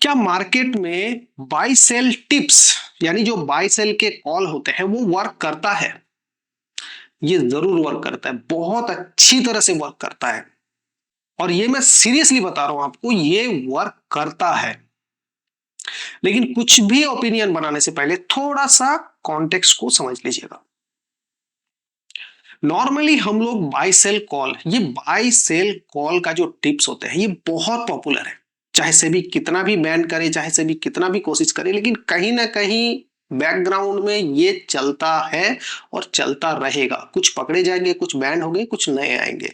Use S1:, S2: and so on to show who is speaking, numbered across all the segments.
S1: क्या मार्केट में bye cell tips यानी जो बाय सेल के कॉल होते हैं वो वर्क करता है? ये जरूर वर्क करता है, बहुत अच्छी तरह से वर्क करता है। और ये मैं सीरियसली बता रहा हूं आपको, ये वर्क करता है। लेकिन कुछ भी ओपिनियन बनाने से पहले थोड़ा सा कॉन्टेक्स्ट को समझ लीजिएगा। नॉर्मली हम लोग बाय सेल कॉल का जो टिप्स होते हैं ये बहुत पॉपुलर है। चाहे सेबी कितना भी बैन करे, चाहे सेबी कितना भी कोशिश करे, लेकिन कहीं ना कहीं बैकग्राउंड में ये चलता है और चलता रहेगा। कुछ पकड़े जाएंगे, कुछ बैन होंगे, कुछ नए आएंगे।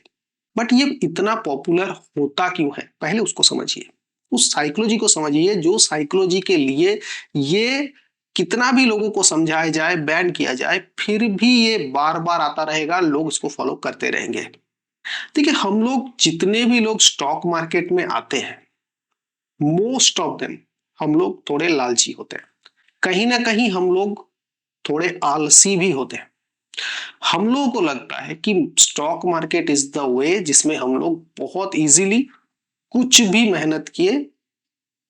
S1: बट ये इतना पॉपुलर होता क्यों है, पहले उसको समझिए। उस साइकोलॉजी को समझिए जो साइकोलॉजी के लिए ये कितना भी लोगों को समझाया जाए, बैन किया जाए, फिर भी ये बार बार आता रहेगा, लोग इसको फॉलो करते रहेंगे। देखिए, हम लोग जितने भी लोग स्टॉक मार्केट में आते हैं, मोस्ट ऑफ देम हम लोग थोड़े लालची होते हैं। कहीं ना कहीं हम लोग थोड़े आलसी भी होते हैं। हम लोगों को लगता है कि stock market is the way जिसमें हम लोग बहुत इजीली कुछ भी मेहनत किए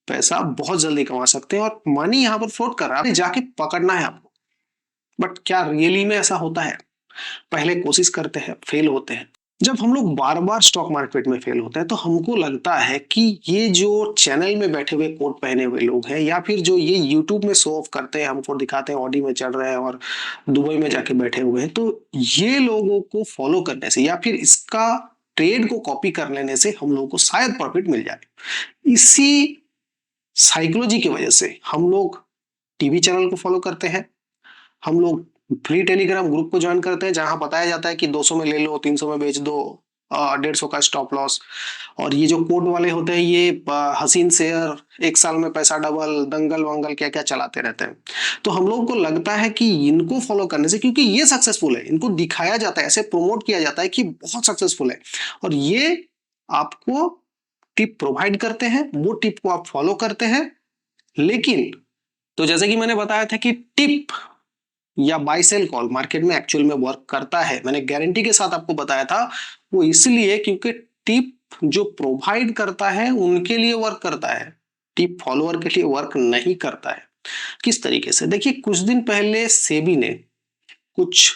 S1: पैसा बहुत जल्दी कमा सकते हैं और मनी यहां पर फ्लोट कर रहा है, जाके पकड़ना है आपको। बट क्या रियली में ऐसा होता है? पहले कोशिश करते हैं, फेल होते हैं। जब हम लोग बार बार स्टॉक मार्केट में फेल होते हैं तो हमको लगता है कि ये जो चैनल में बैठे हुए कोट पहने हुए लोग हैं, या फिर जो ये यूट्यूब में शो ऑफ करते हैं, हमको दिखाते हैं ऑडी में चल रहे हैं और दुबई में जाके बैठे हुए हैं, तो ये लोगों को फॉलो करने से या फिर इसका ट्रेड को कॉपी कर लेने से हम लोगों को शायद प्रॉफिट मिल जाए। इसी साइकोलॉजी की वजह से हम लोग टीवी चैनल को फॉलो करते हैं, हम लोग फ्री टेलीग्राम ग्रुप को ज्वाइन करते हैं जहां बताया जाता है कि 200 में ले लो, 300 में बेच दो, 150 का स्टॉप लॉस। और ये जो कोड वाले होते हैं ये हसीन शेयर, एक साल में पैसा डबल, दंगल वंगल क्या क्या चलाते रहते हैं। तो हम लोगों को लगता है कि इनको फॉलो करने से, क्योंकि ये सक्सेसफुल है, इनको दिखाया जाता है, ऐसे प्रमोट किया जाता है कि बहुत सक्सेसफुल है, और ये आपको टिप प्रोवाइड करते हैं, वो टिप को आप फॉलो करते हैं। लेकिन तो जैसे कि मैंने बताया था कि टिप या बाय सेल कॉल मार्केट में एक्चुअल में वर्क करता है, मैंने गारंटी के साथ आपको बताया था, वो इसलिए क्योंकि टिप जो प्रोवाइड करता है उनके लिए वर्क करता है, टिप फॉलोअर के लिए वर्क नहीं करता है। किस तरीके से, देखिए, कुछ दिन पहले सेबी ने कुछ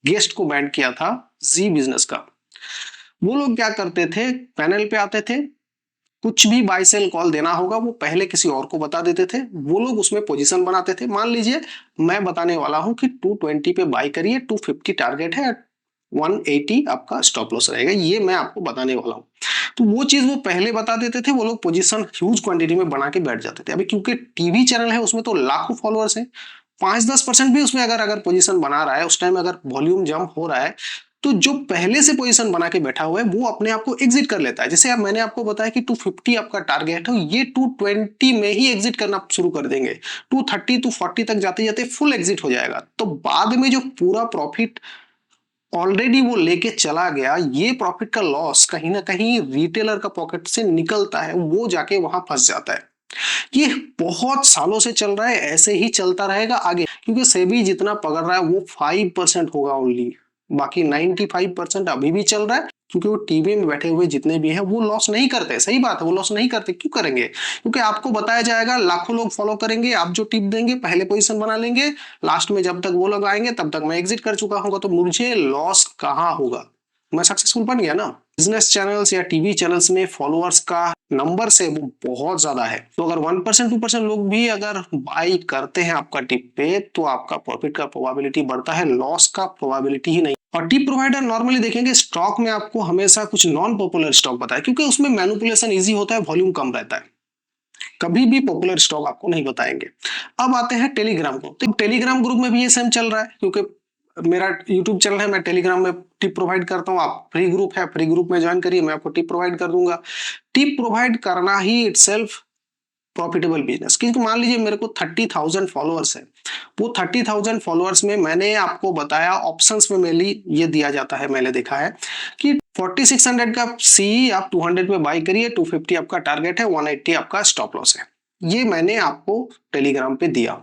S1: गेस्ट को बैन किया था जी बिजनेस का। वो लोग क्या करते थे, पैनल पे आते थे, कुछ भी बाय सेल कॉल देना होगा वो पहले किसी और को बता देते थे, वो लोग उसमें पोजीशन बनाते थे। मान लीजिए मैं बताने वाला हूं कि 220 पे बाय करिए, 250 टारगेट है, 180 आपका स्टॉप लॉस रहेगा, ये मैं आपको बताने वाला हूं। तो वो चीज वो पहले बता देते थे, वो लोग पोजीशन ह्यूज क्वांटिटी में बना के बैठ जाते थे। अभी क्योंकि टीवी चैनल है, उसमें तो लाखों फॉलोअर्स हैं, 5-10% भी उसमें अगर अगर पोजीशन बना रहा है, उस टाइम अगर वॉल्यूम जंप हो रहा है, तो जो पहले से पोजीशन बना के बैठा हुआ है वो अपने आप को एग्जिट कर लेता है। जैसे अब मैंने आपको बताया कि 250 आपका टारगेट है, ये 220 में ही एग्जिट करना शुरू कर देंगे, 230 240 तक जाते जाते फुल एग्जिट हो जाएगा। तो बाद में जो पूरा प्रॉफिट ऑलरेडी वो लेके चला गया, ये प्रॉफिट का लॉस कहीं ना कहीं रिटेलर का पॉकेट से निकलता है, वो जाके वहां फंस जाता है। ये बहुत सालों से चल रहा है, ऐसे ही चलता रहेगा आगे, क्योंकि सेबी जितना पकड़ रहा है वो 5% होगा ओनली, बाकी 95% अभी भी चल रहा है। क्योंकि वो टीवी में बैठे हुए जितने भी हैं वो लॉस नहीं करते, सही बात है, वो लॉस नहीं करते। क्यों करेंगे? क्योंकि आपको बताया जाएगा, लाखों लोग फॉलो करेंगे, आप जो टिप देंगे पहले पोजीशन बना लेंगे, लास्ट में जब तक वो लोग आएंगे तब तक मैं एग्जिट कर चुका हूँ, तो मुझे लॉस कहाँ होगा, मैं सक्सेसफुल बन गया ना। बिजनेस चैनल्स या टीवी चैनल्स में फॉलोअर्स का नंबर से वो बहुत ज्यादा है, तो अगर 1% 2% लोग भी अगर बाई करते हैं आपका टिप पे, तो आपका प्रॉफिट का प्रोबेबिलिटी बढ़ता है, लॉस का प्रोबेबिलिटी ही नहीं। और टिप प्रोवाइडर नॉर्मली देखेंगे स्टॉक में आपको हमेशा कुछ नॉन पॉपुलर स्टॉक बताए, क्योंकि उसमें मैनिपुलेशन इजी होता है, वॉल्यूम कम रहता है, कभी भी पॉपुलर स्टॉक आपको नहीं बताएंगे। अब आते हैं टेलीग्राम को, तो टेलीग्राम ग्रुप में भी ये सेम चल रहा है, क्योंकि मेरा यूट्यूब चैनल है, मैं टेलीग्राम में टिप प्रोवाइड करता हूँ, आप फ्री ग्रुप है, फ्री ग्रुप में ज्वाइन करिए, मैं आपको टिप प्रोवाइड कर दूंगा। टिप प्रोवाइड करना ही इटसेल्फ प्रॉफिटेबल बिजनेस, क्योंकि मान लीजिए मेरे को 30,000 फॉलोअर्स है, वो 30,000 फॉलोअर्स में मैंने आपको बताया ऑप्शंस में मेनली ये दिया जाता है, मैंने देखा है कि 4600 का सी आप 200 पे बाई करिए, 250 आपका टारगेट है, 180 आपका स्टॉप लॉस है, ये मैंने आपको टेलीग्राम पे दिया।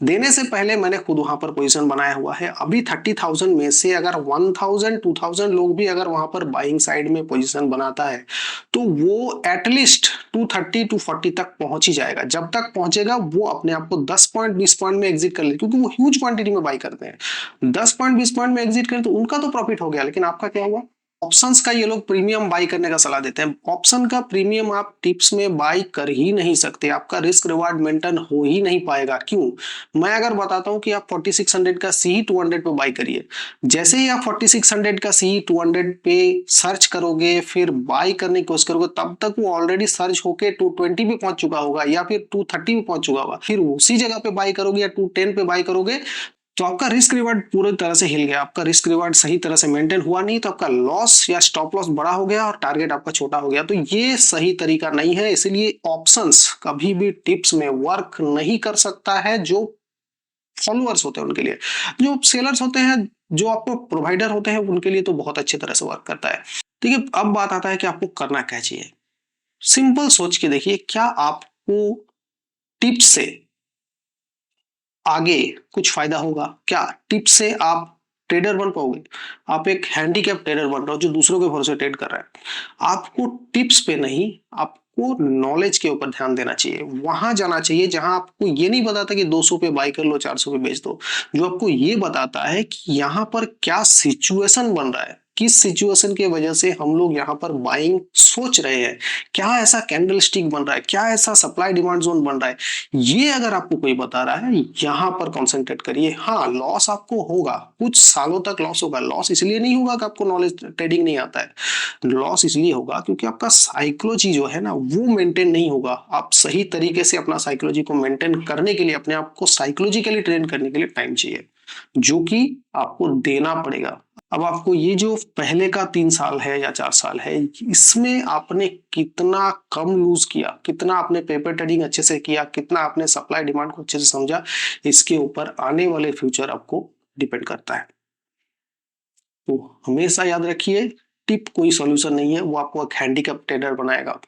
S1: देने से पहले मैंने खुद वहां पर पोजीशन बनाया हुआ है। अभी 30,000 में से अगर 1000 2000 लोग भी अगर वहां पर बाइंग साइड में पोजीशन बनाता है तो वो एटलीस्ट 230 240 तक पहुंच ही जाएगा। जब तक पहुंचेगा वो अपने आप को 10 पॉइंट 20 पॉइंट में एग्जिट कर ले, क्योंकि वो ह्यूज क्वांटिटी में बाई करते हैं। 10 पॉइंट 20 पॉइंट में एग्जिट करें तो उनका तो प्रॉफिट हो गया, लेकिन आपका क्या हुआ? ऑप्शंस का ये लोग प्रीमियम बाई करने का सलाह देते हैं। ऑप्शन का प्रीमियम आप टिप्स में बाई कर ही नहीं सकते, आपका रिस्क रिवार्ड मेंटेन हो ही नहीं पाएगा। क्यों? मैं अगर बताता हूं कि आप 4600 का सी 200 पे बाई करिए, जैसे ही आप 4600 का सी 200 पे सर्च करोगे फिर बाई करने की कोशिश करोगे, तब तक वो ऑलरेडी सर्च होके 220 पे पहुंच चुका होगा या फिर 230 पे पहुंच चुका होगा। फिर उसी जगह पे बाई करोगे या 210 पे बाई करोगे तो आपका रिस्क रिवार्ड पूरी तरह से हिल गया, आपका रिस्क रिवार्ड सही तरह से मेंटेन हुआ नहीं, तो आपका लॉस या स्टॉप लॉस बड़ा हो गया और टारगेट आपका छोटा हो गया। तो ये सही तरीका नहीं है, इसीलिए ऑप्शंस कभी भी टिप्स में वर्क नहीं कर सकता है। जो फॉलोअर्स होते हैं उनके लिए, जो सेलर्स होते हैं, जो आपको प्रोवाइडर होते हैं, उनके लिए तो बहुत अच्छी तरह से वर्क करता है। ठीक है, अब बात आता है कि आपको करना क्या चाहिए। सिंपल सोच के देखिए, क्या आपको टिप्स से आगे कुछ फायदा होगा? क्या टिप्स से आप ट्रेडर बन पाओगे? आप एक हैंडीकैप ट्रेडर बन रहे हो जो दूसरों के भरोसे ट्रेड कर रहा है। आपको टिप्स पे नहीं, आपको नॉलेज के ऊपर ध्यान देना चाहिए। वहां जाना चाहिए जहां आपको ये नहीं बताता कि 200 पे बाई कर लो 400 पे बेच दो, जो आपको ये बताता है कि यहाँ पर क्या सिचुएशन बन रहा है, किस सिचुएशन की वजह से हम लोग यहाँ पर बाइंग सोच रहे हैं, क्या ऐसा कैंडल स्टिक बन रहा है, क्या ऐसा सप्लाई डिमांड जोन बन रहा है। ये अगर आपको कोई बता रहा है, यहां पर कॉन्सेंट्रेट करिए। हाँ, लॉस आपको होगा, कुछ सालों तक लॉस होगा। लॉस इसलिए नहीं होगा कि आपको नॉलेज ट्रेडिंग नहीं आता है, लॉस इसलिए होगा क्योंकि आपका साइकोलॉजी जो है ना वो मेंटेन नहीं होगा। आप सही तरीके से अपना साइकोलॉजी को मेंटेन करने के लिए, अपने आप को साइकोलॉजिकली ट्रेन करने के लिए टाइम चाहिए, जो कि आपको देना पड़ेगा। अब आपको ये जो पहले का 3 साल है या 4 साल है, इसमें आपने कितना कम यूज किया, कितना आपने पेपर ट्रेडिंग अच्छे से किया, कितना आपने सप्लाई डिमांड को अच्छे से समझा, इसके ऊपर आने वाले फ्यूचर आपको डिपेंड करता है। तो हमेशा याद रखिए, टिप कोई सॉल्यूशन नहीं है, वो आपको एक हैंडीकैप ट्रेडर बनाएगा।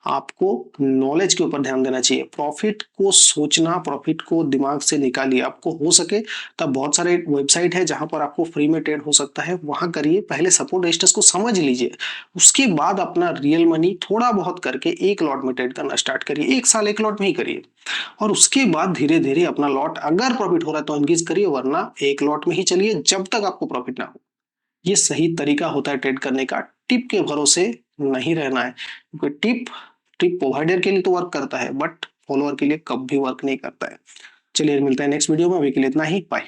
S1: आपको नॉलेज के ऊपर ध्यान देना चाहिए, प्रॉफिट को सोचना, प्रॉफिट को दिमाग से निकालिए। आपको हो सके तब बहुत सारे वेबसाइट है जहां पर आपको फ्री में ट्रेड हो सकता है, वहां करिए। पहले सपोर्ट रेजिस्टेंस को समझ लीजिए, उसके बाद अपना रियल मनी थोड़ा बहुत करके एक लॉट में ट्रेड करना स्टार्ट करिए। 1 साल एक लॉट में ही करिए, और उसके बाद धीरे धीरे अपना लॉट अगर प्रॉफिट हो रहा है तो इंक्रीज करिए, वरना एक लॉट में ही चलिए जब तक आपको प्रॉफिट ना हो। ये सही तरीका होता है ट्रेड करने का। टिप के भरोसे नहीं रहना है, क्योंकि टिप टिप प्रोवाइडर के लिए तो वर्क करता है बट फॉलोअर के लिए कभी वर्क नहीं करता है। चलिए मिलता है नेक्स्ट वीडियो में, अभी के लिए इतना ही, बाय।